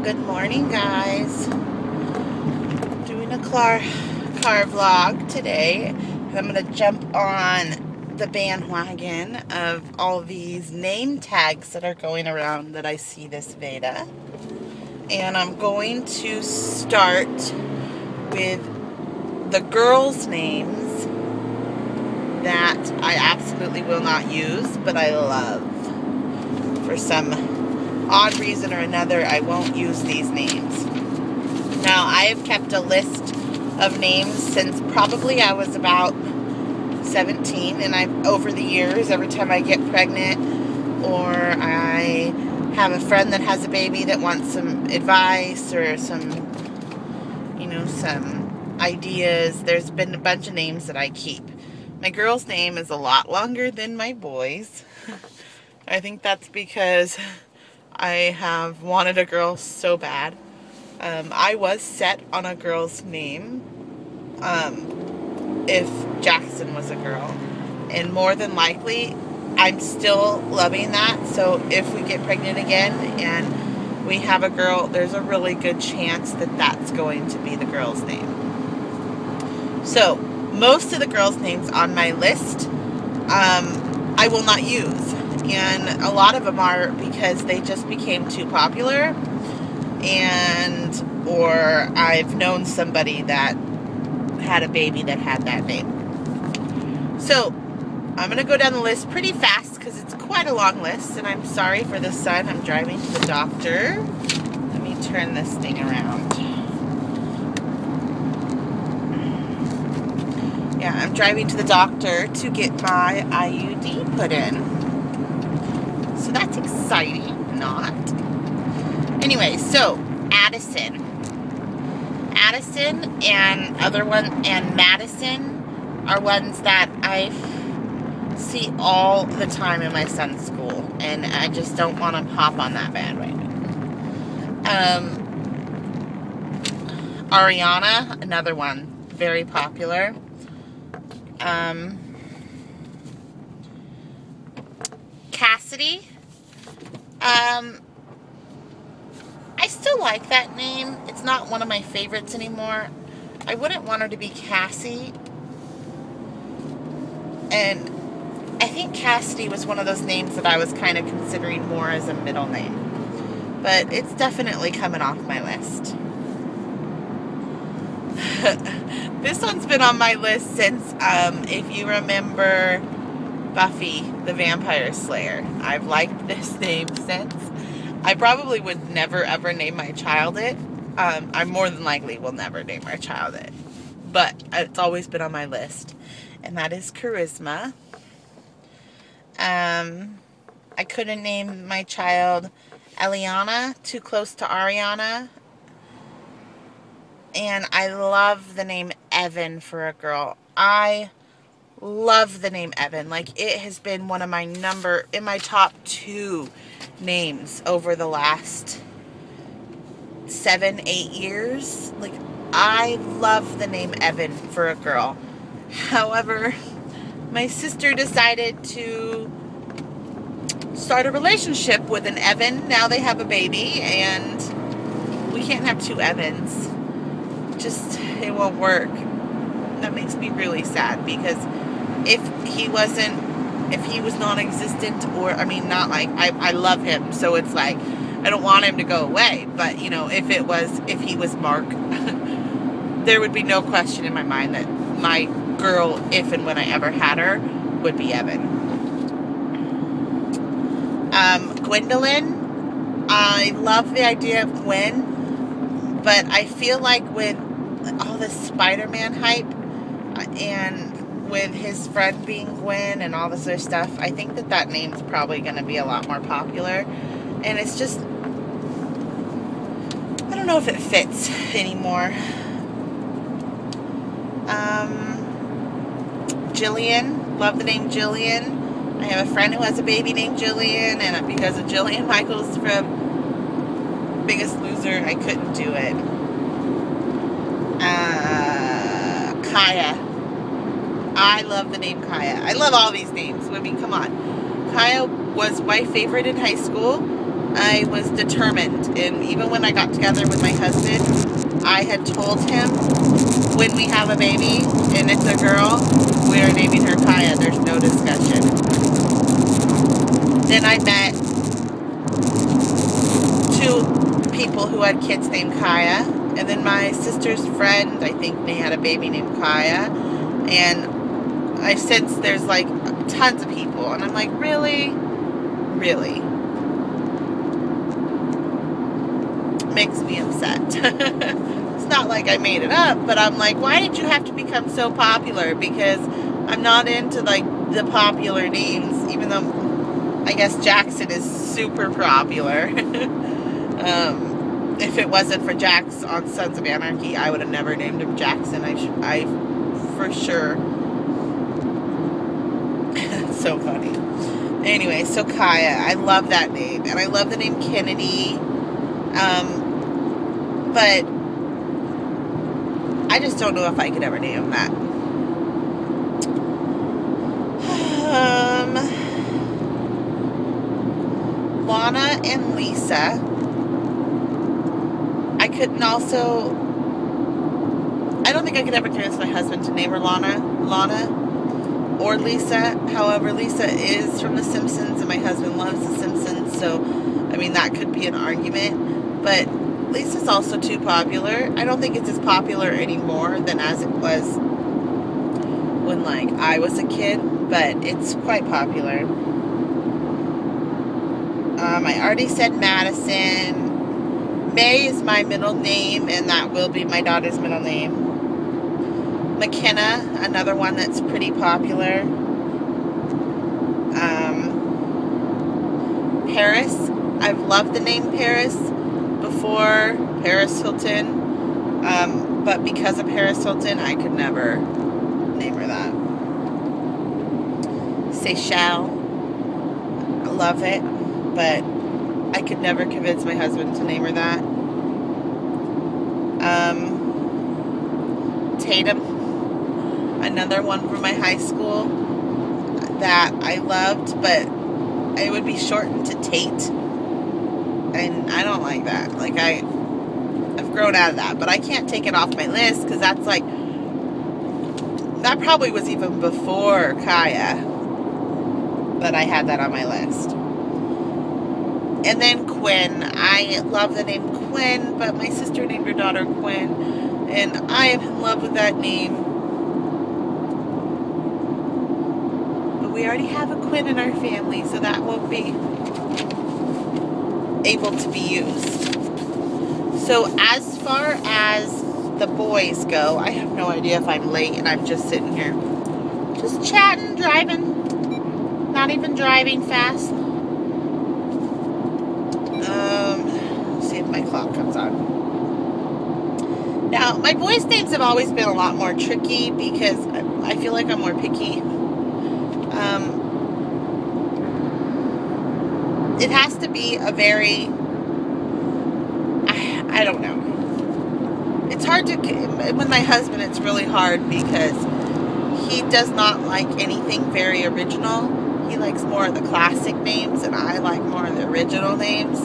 Good morning, guys. Doing a car vlog today. I'm going to jump on the bandwagon of all these name tags that are going around that I see this VEDA. And I'm going to start with the girls' names that I absolutely will not use, but I love. For some odd reason or another, I won't use these names. Now, I have kept a list of names since probably I was about 17, and over the years, every time I get pregnant or I have a friend that has a baby that wants some advice or some ideas, there's been a bunch of names that I keep. My girl's name is a lot longer than my boy's. I think that's because I have wanted a girl so bad. I was set on a girl's name if Jackson was a girl. And more than likely, I'm still loving that. So if we get pregnant again and we have a girl, there's a really good chance that that's going to be the girl's name. So most of the girls' names on my list I will not use. And a lot of them are because they just became too popular, or I've known somebody that had a baby that had that name. So I'm going to go down the list pretty fast because it's quite a long list, and I'm sorry for the sun. I'm driving to the doctor. Let me turn this thing around. Yeah, I'm driving to the doctor to get my IUD put in. So that's exciting, not? Anyway, so Addison and Madison are ones that I see all the time in my son's school, and I just don't want to hop on that bandwagon. Ariana, another one, very popular. Cassidy. I still like that name. It's not one of my favorites anymore. I wouldn't want her to be Cassie. And I think Cassidy was one of those names that I was kind of considering more as a middle name. But it's definitely coming off my list. This one's been on my list since, if you remember Buffy the Vampire Slayer. I've liked this name since. I probably would never ever name my child it. I more than likely will never name my child it. But it's always been on my list. And that is Charisma. I couldn't name my child Eliana, too close to Ariana. And I love the name Evan for a girl. I love the name Evan. Like, it has been one of my in my top 2 names over the last 7-8 years. Like, I love the name Evan for a girl. However, my sister decided to start a relationship with an Evan. Now they have a baby, and we can't have 2 Evans. It won't work. That makes me really sad, because if he was non-existent, or, I mean, not like, I love him, so it's like, I don't want him to go away, but, if he was Mark, there would be no question in my mind that my girl, if and when I ever had her, would be Evan. Gwendolyn, I love the idea of Gwen, but I feel like with all this Spider-Man hype, and with his friend being Gwen and all this other stuff, I think that name's probably going to be a lot more popular. And it's just, I don't know if it fits anymore. Jillian, love the name Jillian. I have a friend who has a baby named Jillian, and because of Jillian Michaels from Biggest Loser, I couldn't do it. Kaya. I love the name Kaya. I love all these names. I mean, come on. Kaya was my favorite in high school. I was determined, and even when I got together with my husband, I had told him, when we have a baby and it's a girl, we are naming her Kaya. There's no discussion. Then I met 2 people who had kids named Kaya, and then my sister's friend, I think they had a baby named Kaya, and I sense there's like tons of people, and I'm like, really? Really? Makes me upset. It's not like I made it up, but I'm like, why did you have to become so popular? Because I'm not into like the popular names, even though I guess Jackson is super popular. If it wasn't for Jax on Sons of Anarchy, I would have never named him Jackson. I for sure. It's so funny. Anyway, so Kaya, I love that name, and I love the name Kennedy. But I just don't know if I could ever name him that. Lana and Lisa. I couldn't also... I don't think I could ever convince my husband to name her Lana or Lisa. However, Lisa is from The Simpsons, and my husband loves The Simpsons, so, I mean, that could be an argument. But Lisa's also too popular. I don't think it's as popular anymore than as it was when, like, I was a kid, but it's quite popular. I already said Madison. May is my middle name, and that will be my daughter's middle name. McKenna, another one that's pretty popular. Paris, I've loved the name Paris before, Paris Hilton, but because of Paris Hilton, I could never name her that. Seychelles, I love it, but I could never convince my husband to name her that. Tatum, another one from my high school that I loved, but it would be shortened to Tate, and I don't like that. Like, I've grown out of that, but I can't take it off my list, because that's like, that probably was even before Kaya that I had that on my list. And then Quinn. I love the name Quinn, but my sister named her daughter Quinn, and I am in love with that name. But we already have a Quinn in our family, so that won't be able to be used. So as far as the boys go, I have no idea if I'm late, and I'm just sitting here just chatting, driving, not even driving fast. See if my clock comes on. Now, my boys' names have always been a lot more tricky because I feel like I'm more picky. It has to be a very, I don't know. It's hard to, with my husband, it's really hard because he does not like anything very original. He likes more of the classic names, and I like more of the original names.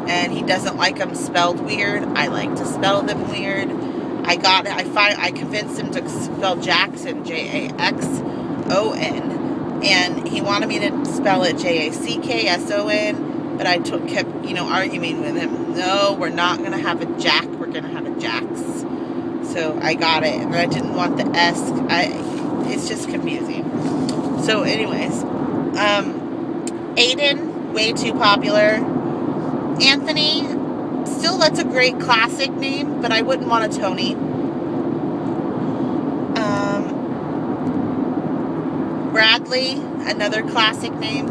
And he doesn't like them spelled weird. I like to spell them weird. I convinced him to spell Jackson, Jackson, and he wanted me to spell it Jackson, but I kept, arguing with him. No, we're not gonna have a Jack. We're gonna have a Jax. So I got it, and I didn't want the S. It's just confusing. So, anyways, Aiden, way too popular. Anthony, still, that's a great classic name, but I wouldn't want a Tony. Bradley, another classic name.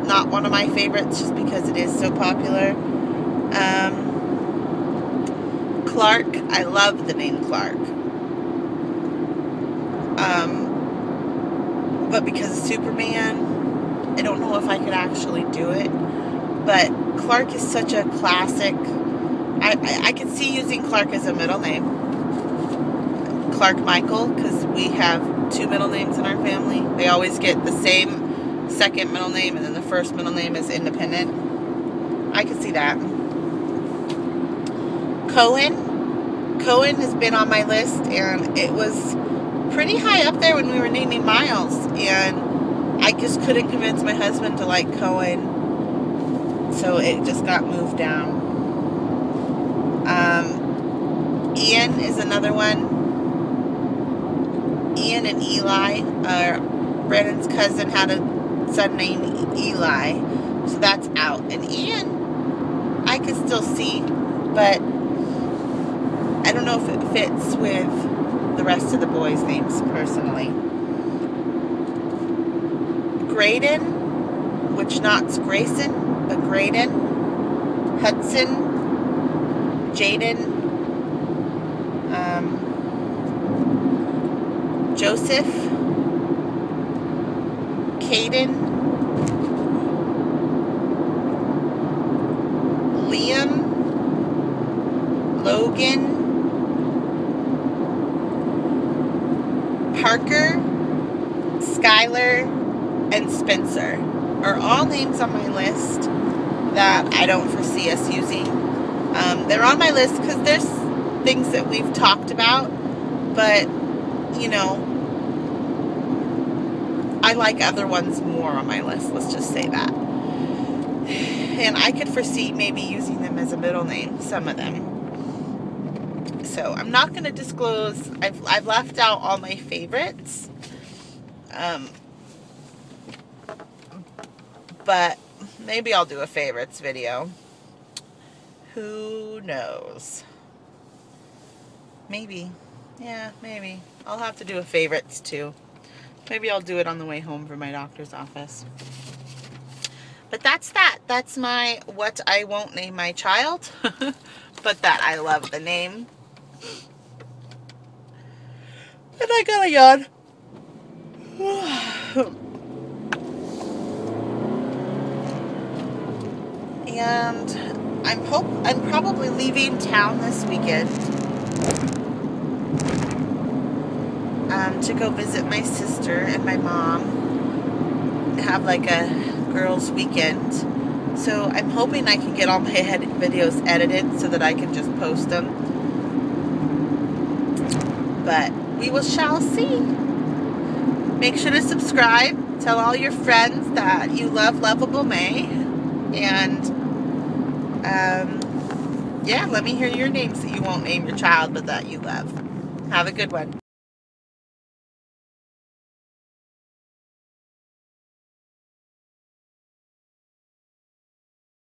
Not one of my favorites just because it is so popular. Clark, I love the name Clark. But because of Superman, I don't know if I could actually do it. But Clark is such a classic. I could see using Clark as a middle name. Clark Michael, because we have 2 middle names in our family. They always get the same second middle name, and then the first middle name is independent. I can see that. Cohen. Cohen has been on my list, and it was pretty high up there when we were naming Miles, and I just couldn't convince my husband to like Cohen, so it just got moved down. Ian is another one. Ian and Eli, Brandon's cousin had a son named Eli, so that's out. And Ian, I could still see, but I don't know if it fits with the rest of the boys' names personally. Graydon, which not's Grayson, but Graydon. Hudson, Jaden, Joseph, Caden, Liam, Logan, Parker, Skylar, and Spencer are all names on my list that I don't foresee us using. They're on my list because there's things that we've talked about, but, you know, I like other ones more on my list, let's just say that. And I could foresee maybe using them as a middle name, some of them. So I'm not going to disclose. I've left out all my favorites. But maybe I'll do a favorites video. Who knows? Maybe. Yeah, maybe. I'll have to do a favorites too. Maybe I'll do it on the way home from my doctor's office. But that's that. That's my what I won't name my child. But that I love the name. And I got a yawn. And I'm probably leaving town this weekend to go visit my sister and my mom. Have like a girls' weekend. So I'm hoping I can get all my videos edited so that I can just post them. But we shall see. Make sure to subscribe. Tell all your friends that you love Luvablemae. And yeah, let me hear your names that you won't name your child, but that you love. Have a good one.